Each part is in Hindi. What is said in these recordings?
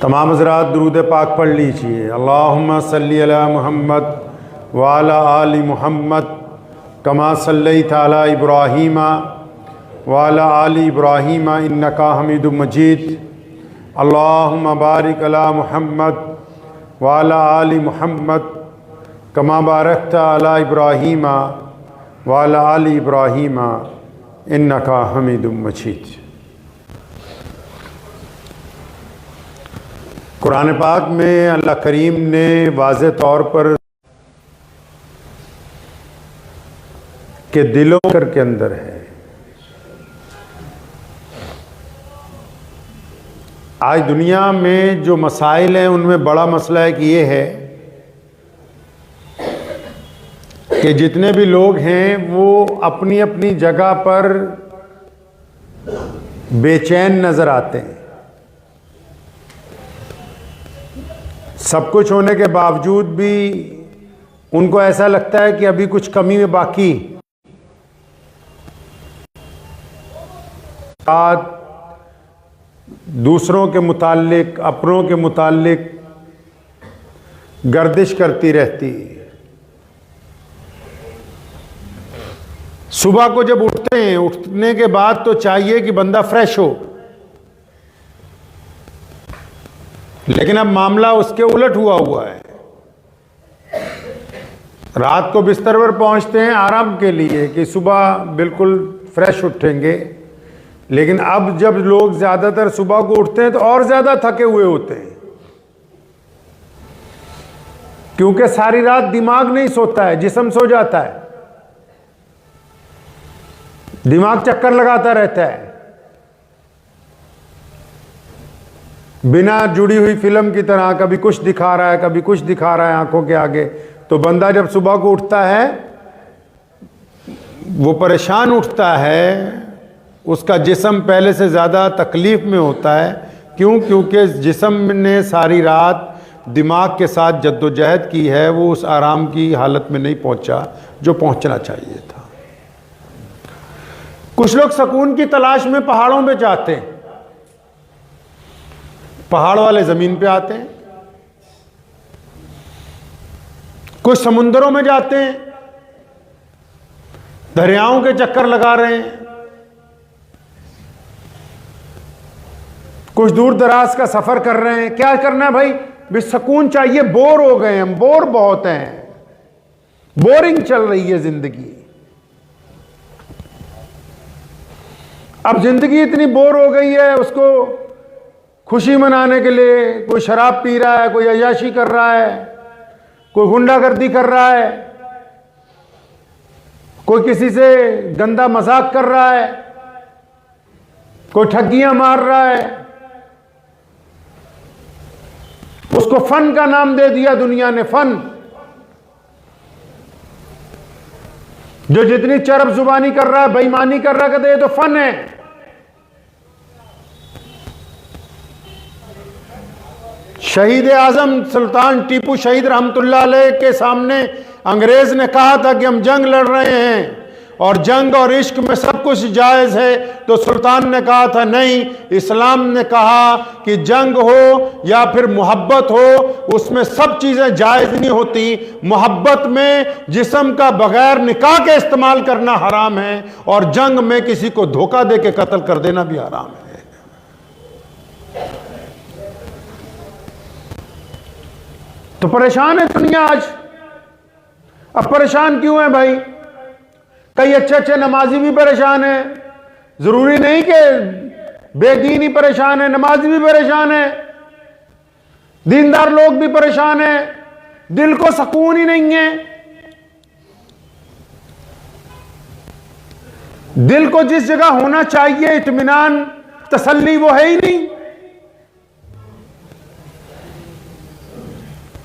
तमाम हज़रात दुरूद पाक पढ़ लीजिए। अल्लाहुम्मा सल्ली अला मुहम्मद व अला आलि मुहम्मद कमा सल्लैता अला इब्राहीमा व अला आलि इब्राहीमा इन्नका हमीदुम मजीद। अल्लाहुम्मा बारिक अला मुहम्मद व अला आलि मुहम्मद कमा बारकता अला इब्राहीमा व अला आलि इब्राहीमा इन्नका हमीदुम मजीद। कुरान पाक में अल्लाह करीम ने वाज़े तौर पर के दिलों के अंदर है। आज दुनिया में जो मसाइल हैं उनमें बड़ा मसला एक ये है कि जितने भी लोग हैं वो अपनी अपनी जगह पर बेचैन नज़र आते हैं। सब कुछ होने के बावजूद भी उनको ऐसा लगता है कि अभी कुछ कमी में बाकी। बात दूसरों के मुताल्लिक, अपनों के मुताल्लिक गर्दिश करती रहती। सुबह को जब उठते हैं, उठने के बाद तो चाहिए कि बंदा फ्रेश हो, लेकिन अब मामला उसके उलट हुआ है। रात को बिस्तर पर पहुंचते हैं आराम के लिए कि सुबह बिल्कुल फ्रेश उठेंगे, लेकिन अब जब लोग ज़्यादातर सुबह को उठते हैं तो और ज़्यादा थके हुए होते हैं, क्योंकि सारी रात दिमाग नहीं सोता है, जिस्म सो जाता है। दिमाग चक्कर लगाता रहता है, बिना जुड़ी हुई फिल्म की तरह कभी कुछ दिखा रहा है, कभी कुछ दिखा रहा है आंखों के आगे। तो बंदा जब सुबह को उठता है वो परेशान उठता है, उसका जिस्म पहले से ज़्यादा तकलीफ़ में होता है। क्यों? क्योंकि जिस्म ने सारी रात दिमाग के साथ जद्दोजहद की है, वो उस आराम की हालत में नहीं पहुंचा जो पहुंचना चाहिए था। कुछ लोग सुकून की तलाश में पहाड़ों पे जाते हैं, पहाड़ वाले ज़मीन पे आते हैं। कुछ समुंदरों में जाते हैं, दरियाओं के चक्कर लगा रहे हैं। कुछ दूर दराज का सफर कर रहे हैं। क्या करना है भाई? भी सुकून चाहिए, बोर हो गए हम, बोर बहुत हैं, बोरिंग चल रही है जिंदगी। अब जिंदगी इतनी बोर हो गई है, उसको खुशी मनाने के लिए कोई शराब पी रहा है, कोई अय्याशी कर रहा है, कोई गुंडागर्दी कर रहा है, कोई किसी से गंदा मजाक कर रहा है, कोई ठगियां मार रहा है। उसको फन का नाम दे दिया दुनिया ने, फन। जो जितनी चरब जुबानी कर रहा है, बेईमानी कर रहा है, कहते ये तो फन है। शहीद आजम सुल्तान टीपू शहीद रहमतुल्लाह अलैह के सामने अंग्रेज ने कहा था कि हम जंग लड़ रहे हैं और जंग और इश्क में सब कुछ जायज़ है, तो सुल्तान ने कहा था नहीं, इस्लाम ने कहा कि जंग हो या फिर मोहब्बत हो, उसमें सब चीज़ें जायज़ नहीं होती। मोहब्बत में जिस्म का बगैर निकाह के इस्तेमाल करना हराम है, और जंग में किसी को धोखा दे के कत्ल कर देना भी हराम है। तो परेशान है दुनिया आज। अब परेशान क्यों है भाई? कई अच्छे अच्छे नमाजी भी परेशान है। जरूरी नहीं कि बेदीन ही परेशान है, नमाजी भी परेशान है, दीनदार लोग भी परेशान है। दिल को सुकून ही नहीं है। दिल को जिस जगह होना चाहिए इत्मीनान, तसल्ली, वो है ही नहीं।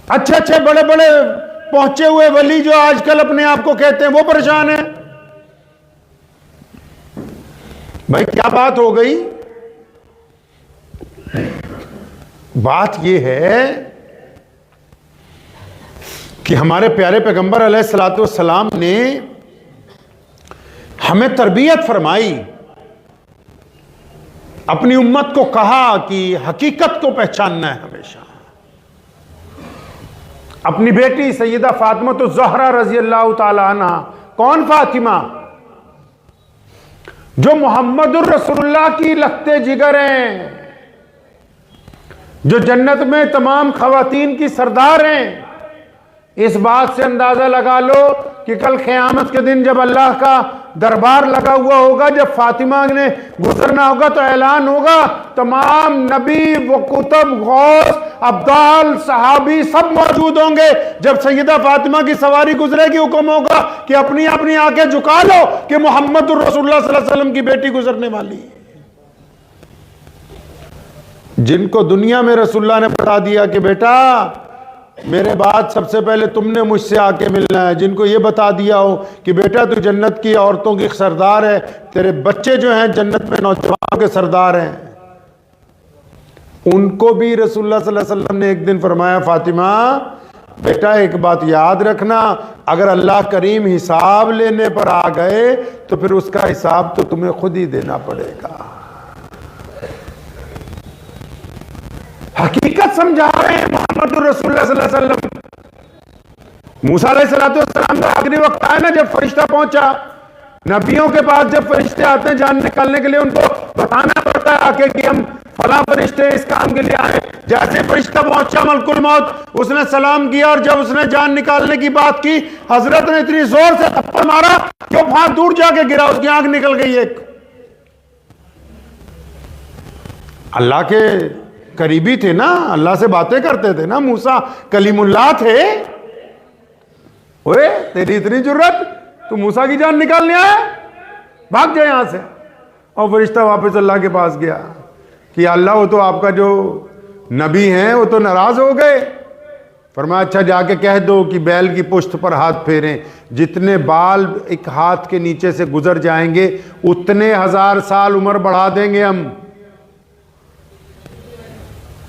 अच्छे अच्छे बड़े बड़े पहुंचे हुए वली जो आजकल अपने आप को कहते हैं, वो परेशान है। भाई क्या बात हो गई? बात यह है कि हमारे प्यारे पैगंबर अलैहिस्सलातु वस्सलाम ने हमें तरबियत फरमाई अपनी उम्मत को कहा कि हकीकत को पहचानना है हमेशा। अपनी बेटी सैयदा फातिमा तो ज़हरा रज़ी अल्लाह ताला अन्हा, कौन फातिमा? जो मोहम्मदुर रसूलुल्लाह की लखते जिगर हैं, जो जन्नत में तमाम खवातीन की सरदार हैं। इस बात से अंदाजा लगा लो कि कल क़यामत के दिन जब अल्लाह का दरबार लगा हुआ होगा, जब फातिमा ने गुजरना होगा तो ऐलान होगा, तमाम नबी व कुतुब गौस अब्दाल सहाबी सब मौजूद होंगे। जब सैयदा फातिमा की सवारी गुजरेगी, हुक्म होगा कि अपनी अपनी आंखें झुका लो कि मोहम्मद रसूलुल्लाह सल्लल्लाहु अलैहि वसल्लम की बेटी गुजरने वाली है। जिनको दुनिया में रसूलुल्लाह ने बता दिया कि बेटा मेरे बाद सबसे पहले तुमने मुझसे आके मिलना है, जिनको ये बता दिया हो कि बेटा तू जन्नत की औरतों की सरदार है, तेरे बच्चे जो हैं जन्नत में नौजवानों के सरदार हैं, उनको भी रसूलुल्लाह सल्लल्लाहु अलैहि वसल्लम ने एक दिन फरमाया, फातिमा बेटा एक बात याद रखना, अगर अल्लाह करीम हिसाब लेने पर आ गए तो फिर उसका हिसाब तो तुम्हें खुद ही देना पड़ेगा। हकीकत समझा रहे हैं मोहम्मद रसूलुल्लाह सल्लल्लाहु अलैहि वसल्लम। मूसा अलैहिस्सलाम का आखिरी वक्त आया ना, जब फरिश्ता पहुंचा, नबियों के पास जब फरिश्ते आते हैं जान निकालने के लिए, उनको बताना पड़ता है आके कि हम फला फरिश्ते इस काम के लिए आए। जैसे फरिश्ता पहुंचा मलकुल मौत, उसने सलाम किया और जब उसने जान निकालने की बात की, हजरत ने इतनी जोर से थप्पड़ मारा कि वो वहां दूर जाके गिरा, उसकी आंख निकल गई एक। अल्लाह के करीबी थे ना, अल्लाह से बातें करते थे ना, मूसा कलीमुल्लाह थे। ओए तेरी इतनी जुर्रत, तू मूसा की जान निकालने आया, भाग जाए यहां से। और फरिश्ता वापस अल्लाह के पास गया कि अल्लाह वो तो आपका जो नबी हैं वो तो नाराज हो गए। फरमाया अच्छा जाके कह दो कि बैल की पुश्त पर हाथ फेरें, जितने बाल एक हाथ के नीचे से गुजर जाएंगे उतने 1000 साल उम्र बढ़ा देंगे हम।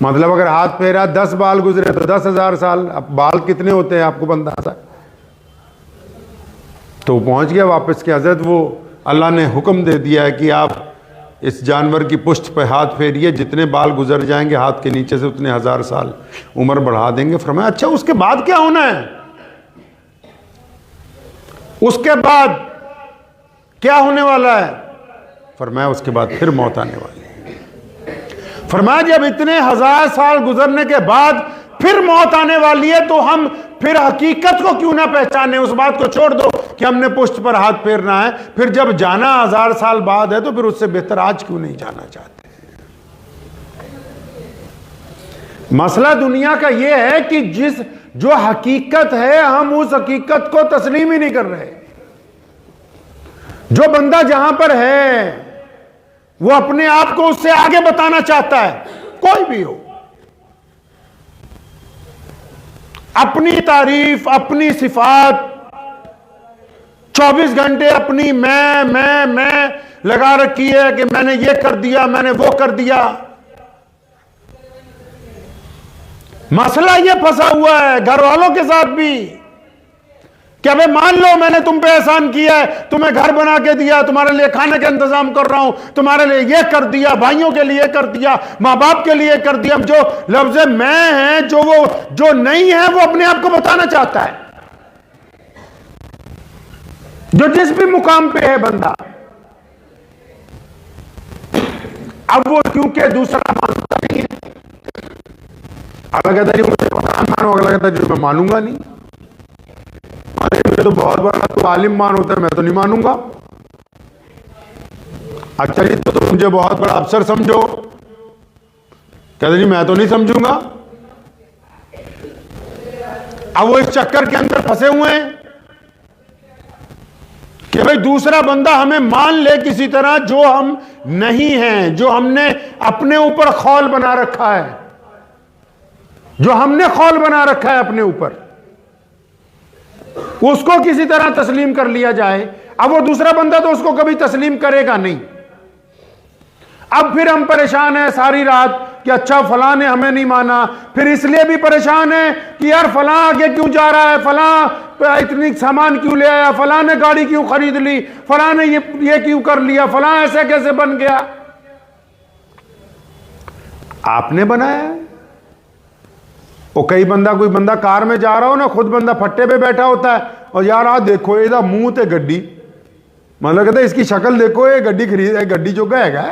मतलब अगर हाथ फेरा 10 बाल गुजरे तो 10,000 साल। अब बाल कितने होते हैं आपको अंदाजा? तो पहुंच गया वापस के हजरत, वो अल्लाह ने हुक्म दे दिया है कि आप इस जानवर की पुश्त पर हाथ फेरिए, जितने बाल गुजर जाएंगे हाथ के नीचे से उतने 1000 साल उम्र बढ़ा देंगे। फरमाया अच्छा उसके बाद क्या होना है? उसके बाद क्या होने वाला है? फरमाया उसके बाद फिर मौत आने वाली है। फरमाया जब इतने 1000 साल गुजरने के बाद फिर मौत आने वाली है तो हम फिर हकीकत को क्यों ना पहचाने? उस बात को छोड़ दो कि हमने पुश्त पर हाथ फेरना है, फिर जब जाना 1000 साल बाद है तो फिर उससे बेहतर आज क्यों नहीं जाना चाहते? मसला दुनिया का यह है कि जो हकीकत है हम उस हकीकत को तस्लीम ही नहीं कर रहे। जो बंदा जहां पर है वो अपने आप को उससे आगे बताना चाहता है, कोई भी हो, अपनी तारीफ अपनी सिफात 24 घंटे अपनी मैं लगा रखी है कि मैंने ये कर दिया, मैंने वो कर दिया। मसला ये फंसा हुआ है घर वालों के साथ भी कि अबे मान लो मैंने तुम पे एहसान किया है, तुम्हें घर बना के दिया, तुम्हारे लिए खाने का इंतजाम कर रहा हूं, तुम्हारे लिए ये कर दिया, भाइयों के लिए कर दिया, मां बाप के लिए कर दिया। जो लफ्ज़ मैं है जो नहीं है वो अपने आप को बताना चाहता है, जो जिस भी मुकाम पे है बंदा। अब वो क्योंकि दूसरा मानता नहीं है, अगला कहता है मुझे मानो, अगला कहता है मैं मानूंगा नहीं, तो बहुत बड़ा तो आलिम मान होता है, मैं तो नहीं मानूंगा। अच्छा जी तो मुझे बहुत बड़ा अफसर समझो, कहते जी मैं तो नहीं समझूंगा। अब वो इस चक्कर के अंदर फंसे हुए हैं कि भाई दूसरा बंदा हमें मान ले किसी तरह, जो हम नहीं हैं, जो हमने अपने ऊपर खौल बना रखा है, जो हमने खौल बना रखा है अपने ऊपर, उसको किसी तरह तस्लीम कर लिया जाए। अब वो दूसरा बंदा तो उसको कभी तस्लीम करेगा नहीं। अब फिर हम परेशान हैं सारी रात कि अच्छा फलां ने हमें नहीं माना, फिर इसलिए भी परेशान है कि यार फलां आगे क्यों जा रहा है, फलां इतनी सामान क्यों ले आया, फलां ने गाड़ी क्यों खरीद ली, फलां ने ये क्यों कर लिया, फलां ऐसे कैसे बन गया। आपने बनाया है। वो कोई बंदा कार में जा रहा हो ना, खुद बंदा फट्टे पे बैठा होता है और यार आ देखो ਇਹਦਾ ਮੂੰਹ ਤੇ ਗੱਡੀ, मतलब कहते इसकी शक्ल देखो, ये गड्डी जो गएगा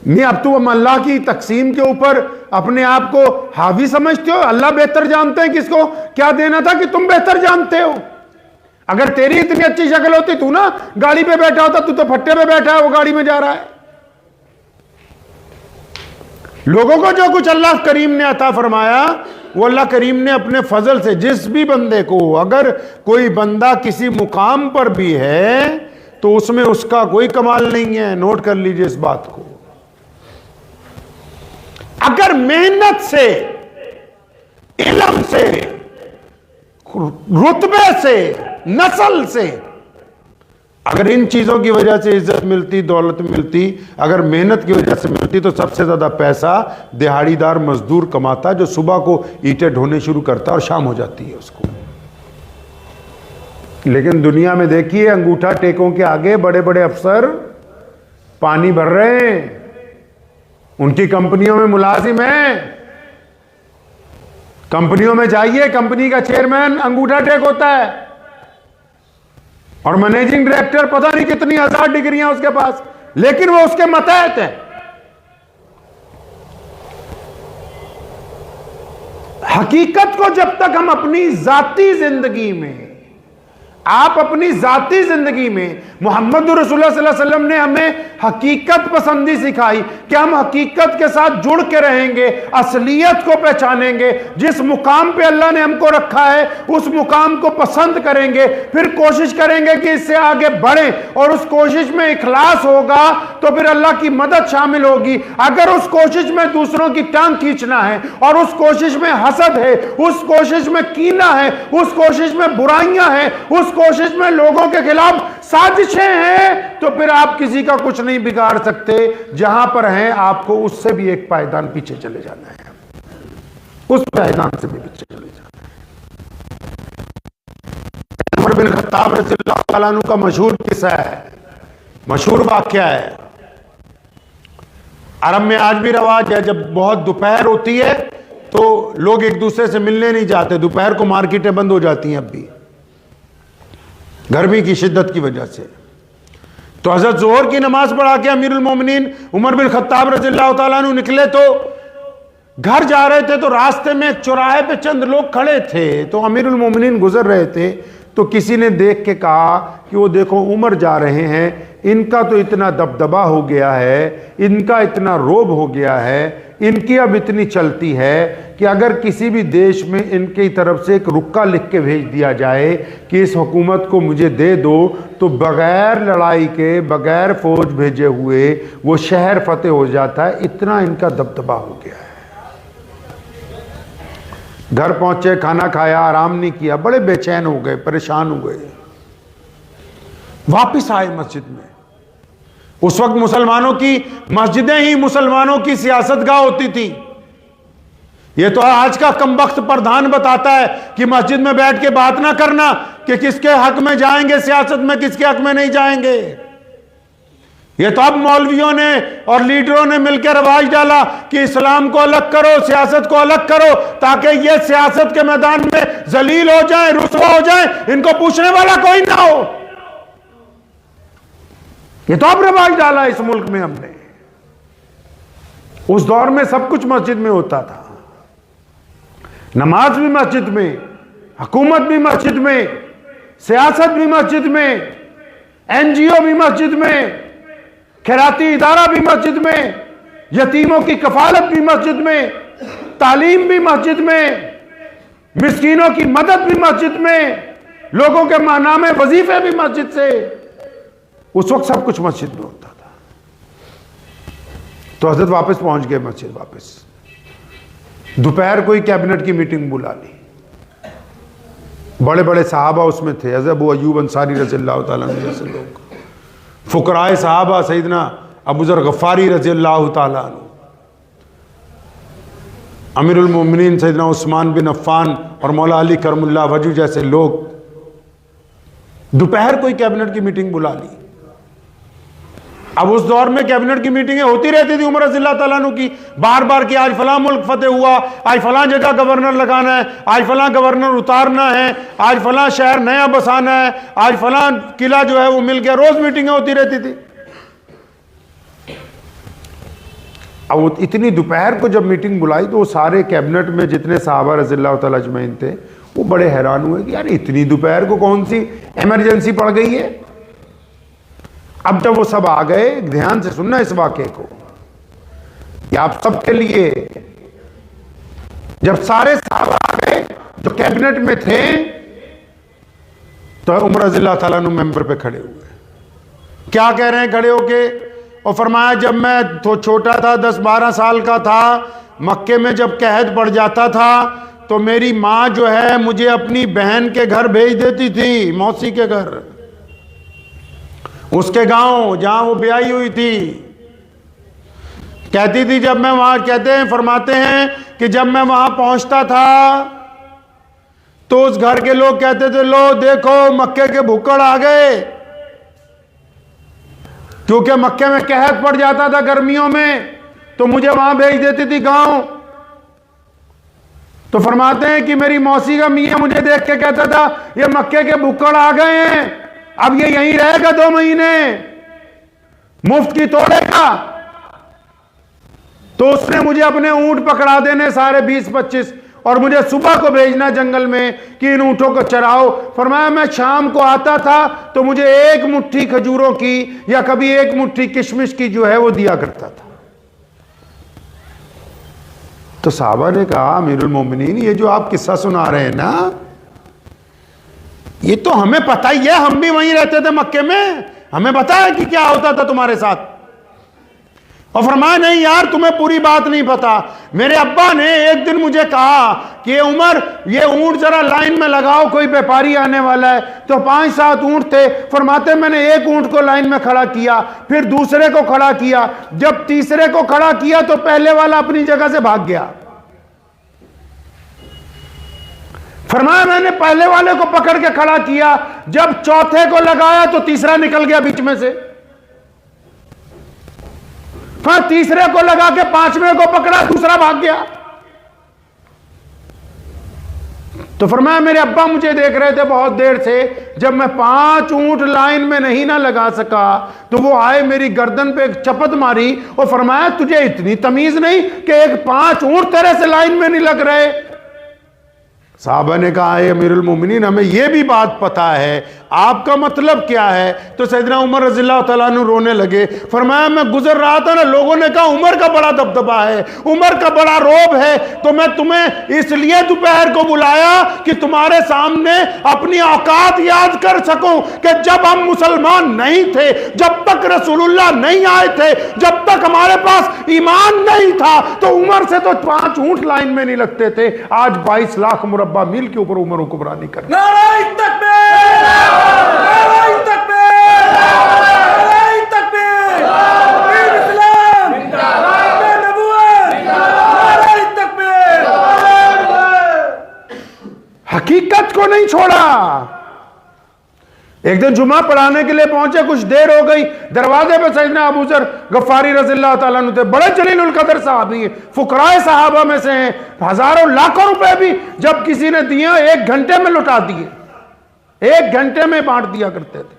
नहीं। अब तुम अल्लाह की तकसीम के ऊपर अपने आप को हावी समझते हो। अल्लाह बेहतर जानते हैं किसको क्या देना था, कि तुम बेहतर जानते हो। अगर तेरी इतनी अच्छी शक्ल होती, तू ना गाड़ी पे बैठा होता, तू तो फट्टे पे बैठा है, वो गाड़ी में जा रहा है। लोगों को जो कुछ अल्लाह करीम ने अता फरमाया, वो अल्लाह करीम ने अपने फजल से, जिस भी बंदे को, अगर कोई बंदा किसी मुकाम पर भी है तो उसमें उसका कोई कमाल नहीं है। नोट कर लीजिए इस बात को। अगर मेहनत से, इल्म से, रुतबे से, नस्ल से, अगर इन चीजों की वजह से इज्जत मिलती, दौलत मिलती, अगर मेहनत की वजह से मिलती, तो सबसे ज्यादा पैसा दिहाड़ीदार मजदूर कमाता, जो सुबह को ईंटें ढोने शुरू करता और शाम हो जाती है उसको। लेकिन दुनिया में देखिए, अंगूठा टेकों के आगे बड़े बड़े अफसर पानी भर रहे हैं, उनकी कंपनियों में मुलाजिम हैं। कंपनियों में जाइए, कंपनी का चेयरमैन अंगूठा टेक होता है और मैनेजिंग डायरेक्टर पता नहीं कितनी 1000 डिग्रियां उसके पास, लेकिन वो उसके मतहत है। हकीकत को जब तक हम अपनी जाती जिंदगी में, आप अपनी जाती जिंदगी में, मोहम्मद रसूलुल्लाह सल्लल्लाहु अलैहि वसल्लम ने हमें हकीकत पसंदी सिखाई कि हम हकीकत के साथ जुड़ के रहेंगे, असलियत को पहचानेंगे, जिस मुकाम पे अल्लाह ने हमको रखा है उस मुकाम को पसंद करेंगे, फिर कोशिश करेंगे कि इससे आगे बढ़ें, और उस कोशिश में इखलास होगा तो फिर अल्लाह की मदद शामिल होगी। अगर उस कोशिश में दूसरों की टांग खींचना है, और उस कोशिश में हसद है, उस कोशिश में कीना है, उस कोशिश में बुराइयां हैं, उस कोशिश में लोगों के खिलाफ साजिशें हैं, तो फिर आप किसी का कुछ नहीं बिगाड़ सकते। जहां पर हैं आपको उससे भी एक पायदान पीछे चले जाना है, उस पायदान से भी पीछे चले जाना है। उमर बिन खत्ताब रज़ियल्लाहु तआला अन्हु का मशहूर किस्सा है, मशहूर वाकया है। अरब में आज भी रवाज है, जब बहुत दोपहर होती है तो लोग एक दूसरे से मिलने नहीं जाते। दोपहर को मार्केटें बंद हो जाती हैं अब भी, गर्मी की शिद्दत की वजह से। तो हज़रत ज़ोहर की नमाज पढ़ा के अमीरुल मोमिनीन उमर बिन खत्ताब रज़ियल्लाहु तआला अन्हु निकले, तो घर जा रहे थे, तो रास्ते में एक चौराहे पे चंद लोग खड़े थे। तो अमीरुल मोमिनीन गुजर रहे थे, तो किसी ने देख के कहा कि वो देखो उमर जा रहे हैं, इनका तो इतना दबदबा हो गया है, इनका इतना रोब हो गया है, इनकी अब इतनी चलती है कि अगर किसी भी देश में इनकी तरफ से एक रुक्का लिख के भेज दिया जाए कि इस हुकूमत को मुझे दे दो, तो बगैर लड़ाई के, बगैर फौज भेजे हुए वो शहर फतेह हो जाता है। इतना इनका दबदबा हो गया है। घर पहुंचे, खाना खाया, आराम नहीं किया, बड़े बेचैन हो गए, परेशान हो गए। वापिस आए मस्जिद में। उस वक्त मुसलमानों की मस्जिदें ही मुसलमानों की सियासतगाह होती थी। ये तो आज का कमबख्त प्रधान बताता है कि मस्जिद में बैठ के बात ना करना कि किसके हक में जाएंगे सियासत में, किसके हक में नहीं जाएंगे। ये तो अब मौलवियों ने और लीडरों ने मिलकर रवाज डाला कि इस्लाम को अलग करो, सियासत को अलग करो, ताकि ये सियासत के मैदान में जलील हो जाए, रुसवा हो जाए, इनको पूछने वाला कोई ना हो। ये तो अब रवाज डाला इस मुल्क में हमने। उस दौर में सब कुछ मस्जिद में होता था, नमाज भी मस्जिद में, हुकूमत भी मस्जिद में, सियासत भी मस्जिद में, एनजीओ भी मस्जिद में, खैराती इदारा भी मस्जिद में, यतीमों की कफालत भी मस्जिद में, तालीम भी मस्जिद में, मिस्कीनों की मदद भी मस्जिद में, लोगों के माहनामे वजीफे भी मस्जिद से। उस वक्त सब कुछ मस्जिद में होता था। तो हजरत वापस पहुंच गए मस्जिद। वापस दोपहर को ही कैबिनेट की मीटिंग बुला ली। बड़े बड़े सहाबा उसमें थे, हज़रत अबू अय्यूब अंसारी रज़ियल्लाहु ताला अन्हु जैसे लोग, फुकराए सहाबा सैयदना अबू ज़र गफ़ारी रज़ियल्लाहु ताला अन्हु, अमीरुल मोमिनीन सैयदना उस्मान बिन अफ़्फ़ान और मौला अली करमुल्लाह वजह जैसे लोग। दोपहर को ही कैबिनेट की मीटिंग बुला ली। अब उस दौर में कैबिनेट की मीटिंगें होती रहती थी उमर रज़ियल्लाहु ताला अन्हु की, बार बार कि आज फलां मुल्क फतेह हुआ, आज फलां जगह गवर्नर लगाना है, आज फलां गवर्नर उतारना है, आज फलां शहर नया बसाना है, आज फलां किला जो है वो मिल गया, रोज मीटिंगें होती रहती थी। अब इतनी दोपहर को जब मीटिंग बुलाई तो वो सारे कैबिनेट में जितने साहबा रज़ियल्लाहु ताला अजमईन थे वो बड़े हैरान हुए कि यार इतनी दोपहर को कौन सी इमरजेंसी पड़ गई है। अब जब वो सब आ गए, ध्यान से सुनना इस वाक़े को, कि आप सबके लिए, जब सारे साहबा आ गए जो कैबिनेट में थे तो उमर रज़ियल्लाहु ताला अन्हु मेंबर पे खड़े हुए। क्या कह रहे हैं खड़े होके? और फरमाया जब मैं तो छोटा था, 10-12 साल का था, मक्के में जब कहत पड़ जाता था तो मेरी माँ जो है मुझे अपनी बहन के घर भेज देती थी, मौसी के घर, उसके गांव जहां वो ब्याही हुई थी। कहती थी जब मैं वहां, कहते हैं फरमाते हैं कि जब मैं वहां पहुंचता था तो उस घर के लोग कहते थे लो देखो मक्के के भुक्कड़ आ गए, क्योंकि मक्के में कहत पड़ जाता था गर्मियों में, तो मुझे वहां भेज देती थी गांव। तो फरमाते हैं कि मेरी मौसी का मियां मुझे देख के कहता था ये मक्के के भुक्कड़ आ गए हैं, अब ये यहीं रहेगा 2 महीने, मुफ्त की तोड़ेगा। तो उसने मुझे अपने ऊंट पकड़ा देने सारे 20-25 और मुझे सुबह को भेजना जंगल में कि इन ऊंटों को चराओ। फरमाया मैं शाम को आता था तो मुझे 1 मुट्ठी खजूरों की या कभी 1 मुट्ठी किशमिश की जो है वो दिया करता था। तो साहबा ने कहा अमीरुल मोमिनीन ये जो आप किस्सा सुना रहे हैं ना, ये तो हमें पता ही है, हम भी वहीं रहते थे मक्के में, हमें पता है कि क्या होता था तुम्हारे साथ। और फरमाया नहीं यार तुम्हें पूरी बात नहीं पता। मेरे अब्बा ने एक दिन मुझे कहा कि उमर ये ऊंट जरा लाइन में लगाओ, कोई व्यापारी आने वाला है। तो 5-7 ऊंट थे। फरमाते मैंने एक ऊंट को लाइन में खड़ा किया, फिर दूसरे को खड़ा किया, जब तीसरे को खड़ा किया तो पहले वाला अपनी जगह से भाग गया। फरमाया मैंने पहले वाले को पकड़ के खड़ा किया, जब चौथे को लगाया तो तीसरा निकल गया बीच में से, फिर तीसरे को लगा के 5वें को पकड़ा, दूसरा भाग गया। तो फरमाया मेरे अब्बा मुझे देख रहे थे बहुत देर से, जब मैं 5 ऊंट लाइन में नहीं ना लगा सका तो वो आए मेरी गर्दन पे एक चपत मारी और फरमाया तुझे इतनी तमीज नहीं कि एक 5 ऊंट तेरे से लाइन में नहीं लग रहे। साहबा ने कहा अमीरुल मोमिनीन हमें यह भी बात पता है, आपका मतलब क्या है? तो सैयदना उमर रज़ियल्लाहु ताला अन्हु रोने लगे। फरमाया मैं गुजर रहा था ना, लोगों ने कहा उमर का बड़ा दबदबा है, उमर का बड़ा रोब है, तो मैं तुम्हें इसलिए दोपहर को बुलाया कि तुम्हारे सामने अपनी औकात याद कर सकूं कि जब हम मुसलमान नहीं थे, जब तक रसूलुल्लाह नहीं आए थे, जब तक हमारे पास ईमान नहीं था, तो उमर से तो 5 ऊंट लाइन में नहीं लगते थे। आज 22 लाख मुरब्बा मील के ऊपर उमर को बरा नहीं कर। नारे तकबीर, नारे तकबीर, नारे तकबीर, दीन इस्लाम, दीन नबूवत, नारे तकबीर। हकीकत को नहीं छोड़ा। एक दिन जुमा पढ़ाने के लिए पहुंचे, कुछ देर हो गई, दरवाजे पे सैयदना अबू ज़र गफ्फारी रज़ियल्लाहु ताला अन्हु थे, बड़े जलीलुल कदर साहबी हैं, फुकराए साहबा में से हैं, हजारों लाखों रुपए भी जब किसी ने दिए 1 घंटे में लुटा दिए, 1 घंटे में बांट दिया करते थे,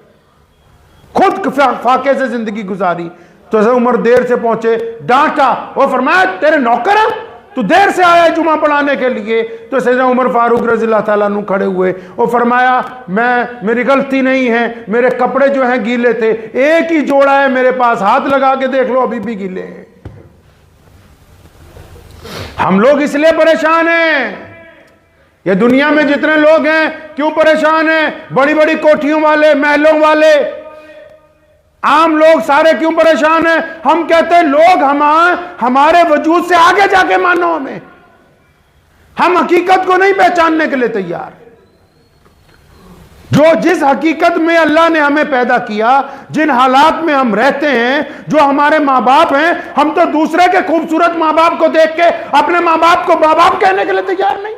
खुद फाके से जिंदगी गुजारी। तो उमर देर से पहुंचे, डांटा और फरमाया तेरे नौकर हैं, तू देर से आया जुमा पढ़ाने के लिए। तो सैयदना उमर फारूक रज़ियल्लाहु ताला अन्हु खड़े हुए और फरमाया मेरी गलती नहीं है, मेरे कपड़े जो हैं गीले थे, एक ही जोड़ा है मेरे पास, हाथ लगा के देख लो अभी भी गीले हैं। हम लोग इसलिए परेशान हैं, ये दुनिया में जितने लोग हैं क्यों परेशान हैं? बड़ी बड़ी कोठियों वाले, महलों वाले, आम लोग सारे क्यों परेशान हैं? हम कहते हैं लोग हमारे वजूद से आगे जाके मानो हमें, हम हकीकत को नहीं पहचानने के लिए तैयार। जो जिस हकीकत में अल्लाह ने हमें पैदा किया, जिन हालात में हम रहते हैं, जो हमारे माँ बाप हैं, हम तो दूसरे के खूबसूरत माँ बाप को देख के अपने माँ बाप को माँ बाप कहने के लिए तैयार नहीं,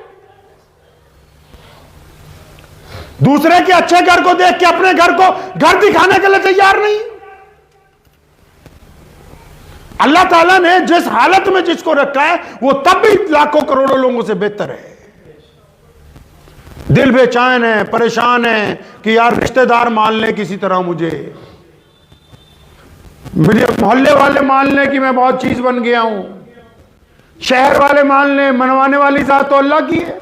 दूसरे के अच्छे घर को देख के अपने घर को घर दिखाने के लिए तैयार नहीं। अल्लाह ताला ने जिस हालत में जिसको रखा है वो तब भी लाखों करोड़ों लोगों से बेहतर है। दिल बेचैन है, परेशान है कि यार रिश्तेदार मान लें किसी तरह, मुझे मेरे मोहल्ले वाले मान लें कि मैं बहुत चीज बन गया हूं, शहर वाले मान लें, मनवाने वाली जात तो अल्लाह की है।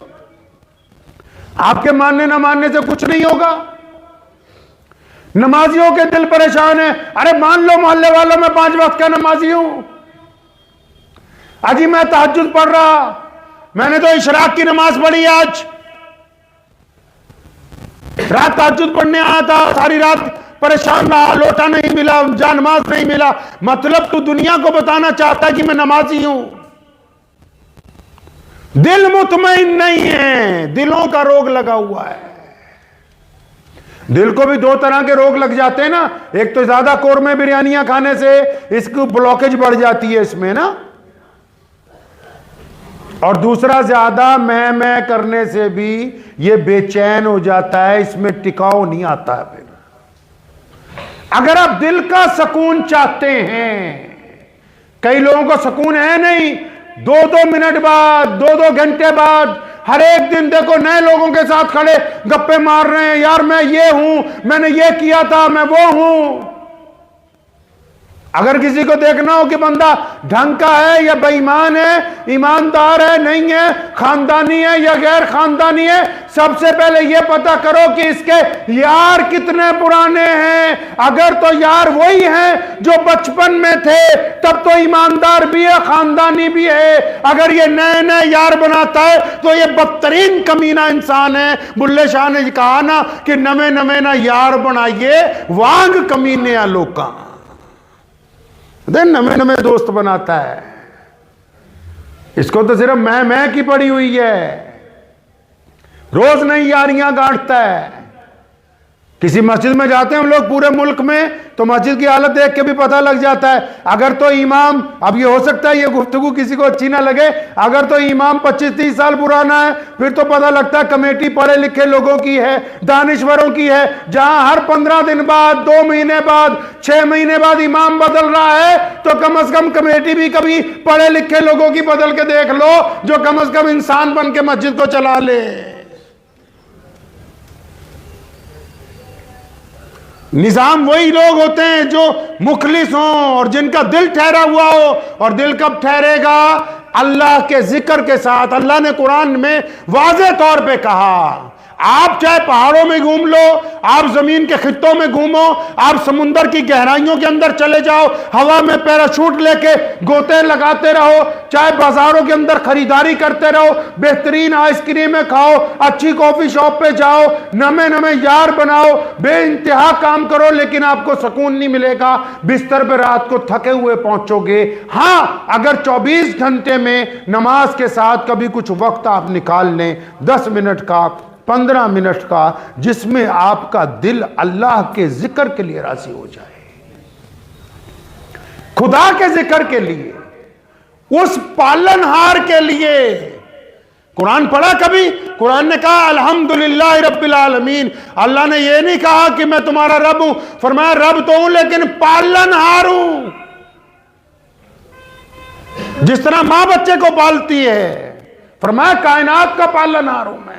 आपके मानने ना मानने से कुछ नहीं होगा। नमाजियों के दिल परेशान है, अरे मान लो मोहल्ले वालों में 5 वक्त का नमाजी हूं, अजी मैं तहज्जुद पढ़ रहा, मैंने तो इशराक की नमाज पढ़ी, आज रात तहज्जुद पढ़ने आया था, सारी रात परेशान रहा, लोटा नहीं मिला, जानमाज नहीं मिला। मतलब तू दुनिया को बताना चाहता है कि मैं नमाजी हूं। दिल मुतमईन नहीं है, दिलों का रोग लगा हुआ है। दिल को भी 2 तरह के रोग लग जाते हैं ना, एक तो ज्यादा कौरमे बिरयानियां खाने से इसकी ब्लॉकेज बढ़ जाती है इसमें ना, और दूसरा ज्यादा मैं करने से भी ये बेचैन हो जाता है, इसमें टिकाव नहीं आता है। फिर अगर आप दिल का सुकून चाहते हैं, कई लोगों को सुकून है नहीं, 2-2 मिनट बाद, 2-2 घंटे बाद, हर एक दिन देखो नए लोगों के साथ खड़े गप्पे मार रहे हैं, यार मैं ये हूं, मैंने ये किया था, मैं वो हूं। अगर किसी को देखना हो कि बंदा ढंग का है या बेईमान है, ईमानदार है नहीं है, खानदानी है या गैर खानदानी है, सबसे पहले यह पता करो कि इसके यार कितने पुराने हैं। अगर तो यार वही हैं जो बचपन में थे, तब तो ईमानदार भी है, खानदानी भी है। अगर ये नए नए यार बनाता है तो ये बदतरीन कमीना इंसान है। बुल्ले शाह ने कहा ना कि नवे नवे ना यार बनाइए, वांग कमीने आ लोका, नवे नवे दोस्त बनाता है। इसको तो सिर्फ मैं की पड़ी हुई है, रोज नई यारियां गांठता है। किसी मस्जिद में जाते हैं हम लोग पूरे मुल्क में, तो मस्जिद की हालत देख के भी पता लग जाता है। अगर तो इमाम, अब ये हो सकता है ये गुफ्तगू किसी को अच्छी ना लगे, अगर तो इमाम 25-30 साल पुराना है, फिर तो पता लगता है कमेटी पढ़े लिखे लोगों की है, दानिश्वरों की है। जहां हर 15 दिन बाद, 2 महीने बाद, 6 महीने बाद इमाम बदल रहा है, तो कम से कम कमेटी भी कभी पढ़े लिखे लोगों की बदल के देख लो, जो कम से कम इंसान बन के मस्जिद को चला ले। निजाम वही लोग होते हैं जो मुखलिस हों और जिनका दिल ठहरा हुआ हो। और दिल कब ठहरेगा? अल्लाह के जिक्र के साथ। अल्लाह ने कुरान में वाज़ेह तौर पे कहा, आप चाहे पहाड़ों में घूम लो, आप जमीन के खित्तों में घूमो, आप समुंदर की गहराइयों के अंदर चले जाओ, हवा में पैराशूट लेके गोते लगाते रहो, चाहे बाजारों के अंदर खरीदारी करते रहो, बेहतरीन आइसक्रीमें खाओ, अच्छी कॉफी शॉप पे जाओ, नमे नमे यार बनाओ, बेइंतहा काम करो, लेकिन आपको सुकून नहीं मिलेगा। बिस्तर पे रात को थके हुए पहुंचोगे। हाँ, अगर 24 घंटे में नमाज के साथ कभी कुछ वक्त आप निकाल लें, 10 मिनट का, 15 मिनट का, जिसमें आपका दिल अल्लाह के जिक्र के लिए राजी हो जाए, खुदा के जिक्र के लिए, उस पालनहार के लिए। कुरान पढ़ा कभी? कुरान ने कहा अल्हम्दुलिल्लाह रब्बिल आलमीन। अल्लाह ने यह नहीं कहा कि मैं तुम्हारा रब हूं, फरमाया रब तो हूं लेकिन पालनहार हूं। जिस तरह मां बच्चे को पालती है, फरमाया कायनात का पालनहार हूं मैं।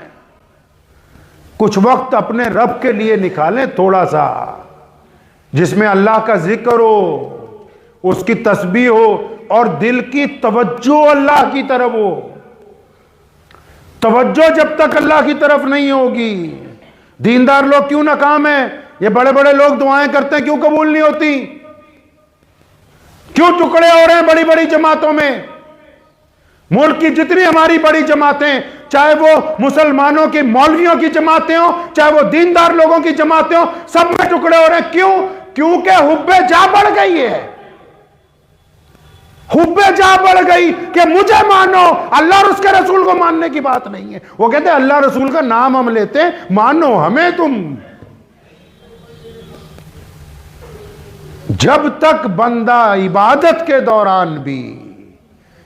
कुछ वक्त अपने रब के लिए निकालें, थोड़ा सा, जिसमें अल्लाह का जिक्र हो, उसकी तस्बीह हो और दिल की तवज्जो अल्लाह की तरफ हो। तवज्जो जब तक अल्लाह की तरफ नहीं होगी, दीनदार लोग क्यों नाकाम है? ये बड़े बड़े लोग दुआएं करते हैं, क्यों कबूल नहीं होती? क्यों टुकड़े हो रहे हैं बड़ी बड़ी जमातों में? मुल्क की जितनी हमारी बड़ी जमातें, चाहे वो मुसलमानों की मौलवियों की जमातें हो, चाहे वो दीनदार लोगों की जमातें हो, सब में टुकड़े हो रहे हैं। क्यों? क्योंकि हुब्बे जा बढ़ गई है। हुब्बे जा बढ़ गई कि मुझे मानो, अल्लाह और उसके रसूल को मानने की बात नहीं है। वो कहते हैं अल्लाह रसूल का नाम हम लेते हैं, मानो हमें तुम। जब तक बंदा इबादत के दौरान भी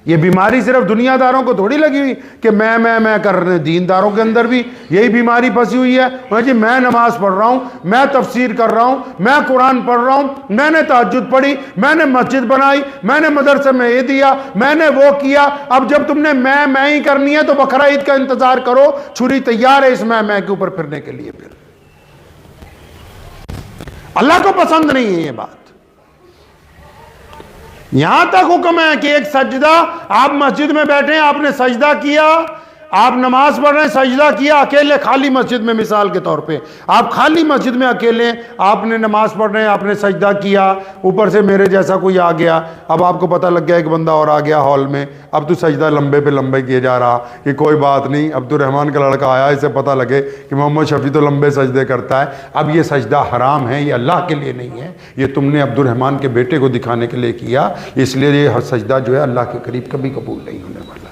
ये बीमारी सिर्फ दुनियादारों को थोड़ी लगी हुई कि मैं कर रहे हैं, दीनदारों के अंदर भी यही बीमारी फंसी हुई है। जी मैं नमाज पढ़ रहा हूँ, मैं तफसीर कर रहा हूँ, मैं कुरान पढ़ रहा हूँ, मैंने तहज्जुद पढ़ी, मैंने मस्जिद बनाई, मैंने मदरसे में ये दिया, मैंने वो किया। अब जब तुमने मैं ही करनी है तो बकरा ईद का इंतजार करो, छुरी तैयार है इस मैं के ऊपर फिरने के लिए। फिर अल्लाह को पसंद नहीं है ये बात। यहां तक हुक्म है कि एक सजदा, आप मस्जिद में बैठे, आपने सजदा किया, आप नमाज पढ़ रहे हैं, सजदा किया अकेले खाली मस्जिद में, मिसाल के तौर पे आप खाली मस्जिद में अकेले आपने नमाज पढ़ रहे हैं, आपने सजदा किया, ऊपर से मेरे जैसा कोई आ गया, अब आपको पता लग गया एक बंदा और आ गया हॉल में, अब तो सजदा लंबे पे लंबे किए जा रहा कि कोई बात नहीं, अब्दुल रहमान का लड़का आया, इसे पता लगे कि मोहम्मद शफी तो लंबे सजदे करता है। अब ये सजदा हराम है, ये अल्लाह के लिए नहीं है, ये तुमने अब्दुल रहमान के बेटे को दिखाने के लिए किया, इसलिए ये सजदा जो है अल्लाह के करीब कभी कबूल नहीं होने वाला है।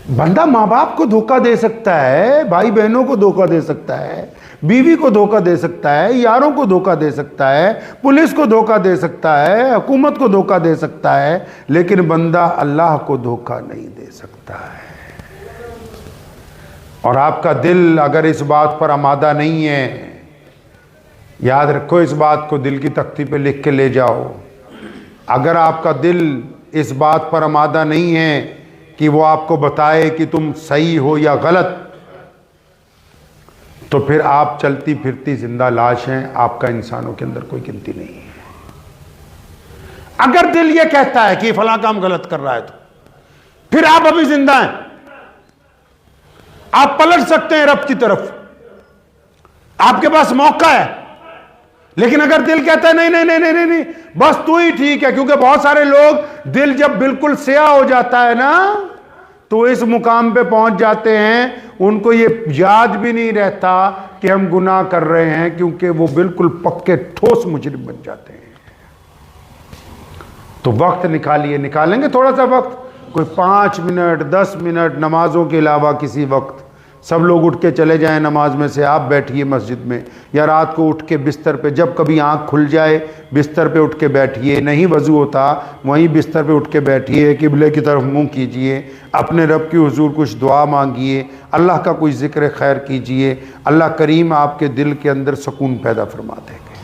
बंदा माँ बाप को धोखा दे सकता है, भाई बहनों को धोखा दे सकता है, बीवी को धोखा दे सकता है, यारों को धोखा दे सकता है, पुलिस को धोखा दे सकता है, हुकूमत को धोखा दे सकता है, लेकिन बंदा अल्लाह को धोखा नहीं दे सकता है। और आपका दिल अगर इस बात पर आमादा नहीं है, याद रखो, इस बात को दिल की तख्ती पे लिख के ले जाओ, अगर आपका दिल इस बात पर आमादा नहीं है कि वो आपको बताए कि तुम सही हो या गलत, तो फिर आप चलती फिरती जिंदा लाश हैं, आपका इंसानों के अंदर कोई गिनती नहीं है। अगर दिल ये कहता है कि फलां काम गलत कर रहा है, तो फिर आप अभी जिंदा हैं, आप पलट सकते हैं रब की तरफ, आपके पास मौका है। लेकिन अगर दिल कहता है नहीं नहीं नहीं नहीं नहीं, बस तू ही ठीक है, क्योंकि बहुत सारे लोग दिल जब बिल्कुल स्याह हो जाता है ना, तो इस मुकाम पे पहुंच जाते हैं, उनको ये याद भी नहीं रहता कि हम गुनाह कर रहे हैं, क्योंकि वो बिल्कुल पक्के ठोस मुजरिम बन जाते हैं। तो वक्त निकालिए, निकालेंगे थोड़ा सा वक्त, कोई 5 मिनट 10 मिनट, नमाजों के अलावा किसी वक्त सब लोग उठ के चले जाएं नमाज में से, आप बैठिए मस्जिद में, या रात को उठ के बिस्तर पे, जब कभी आंख खुल जाए बिस्तर पे उठ के बैठिए, नहीं वज़ू होता वहीं बिस्तर पे उठ के बैठिए, किबले की तरफ मुंह कीजिए, अपने रब की हुजूर कुछ दुआ मांगिए, अल्लाह का कोई ज़िक्र खैर कीजिए, अल्लाह करीम आपके दिल के अंदर सुकून पैदा फरमा देंगे।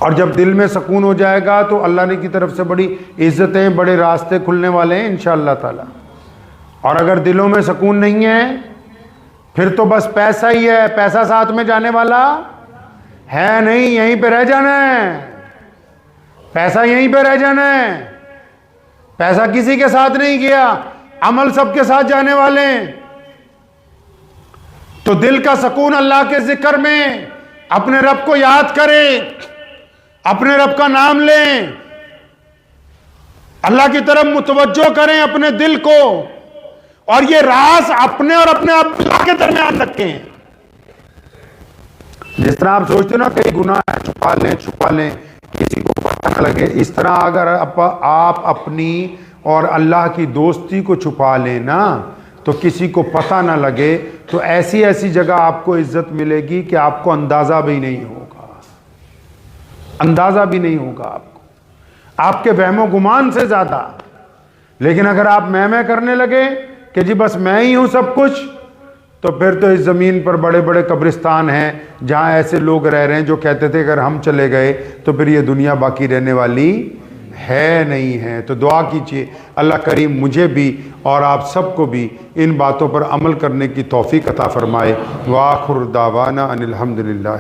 और जब दिल में सुकून हो जाएगा तो अल्लाह ने की तरफ से बड़ी इज़्ज़तें, बड़े रास्ते खुलने वाले हैं इंशाअल्लाह ताला। और अगर दिलों में सुकून नहीं है, फिर तो बस पैसा ही है, पैसा साथ में जाने वाला है नहीं, यहीं पे रह जाना है, पैसा यहीं पे रह जाना है, पैसा किसी के साथ नहीं गया, अमल सबके साथ जाने वाले हैं। तो दिल का सुकून अल्लाह के जिक्र में, अपने रब को याद करें, अपने रब का नाम लें, अल्लाह की तरफ मुतवज्जो करें अपने दिल को, और ये राज अपने और अपने अल्लाह के दरमियान रखें। जिस तरह आप सोचते हो ना कई गुनाह है, छुपा लें किसी को पता न लगे, इस तरह अगर आप अपनी और अल्लाह की दोस्ती को छुपा लें ना, तो किसी को पता ना लगे, तो ऐसी ऐसी जगह आपको इज्जत मिलेगी कि आपको अंदाजा भी नहीं होगा, अंदाजा भी नहीं होगा आपको, आपके वहमो गुमान से ज्यादा। लेकिन अगर आप मैं करने लगे कि जी बस मैं ही हूं सब कुछ, तो फिर तो इस ज़मीन पर बड़े बड़े कब्रिस्तान हैं जहां ऐसे लोग रह रहे हैं जो कहते थे अगर हम चले गए तो फिर ये दुनिया बाकी रहने वाली है नहीं है। तो दुआ कीजिए अल्लाह करीम मुझे भी और आप सबको भी इन बातों पर अमल करने की तौफीक अता फरमाए। व आखिर दावाना अनिल हम्दुलिल्लाह।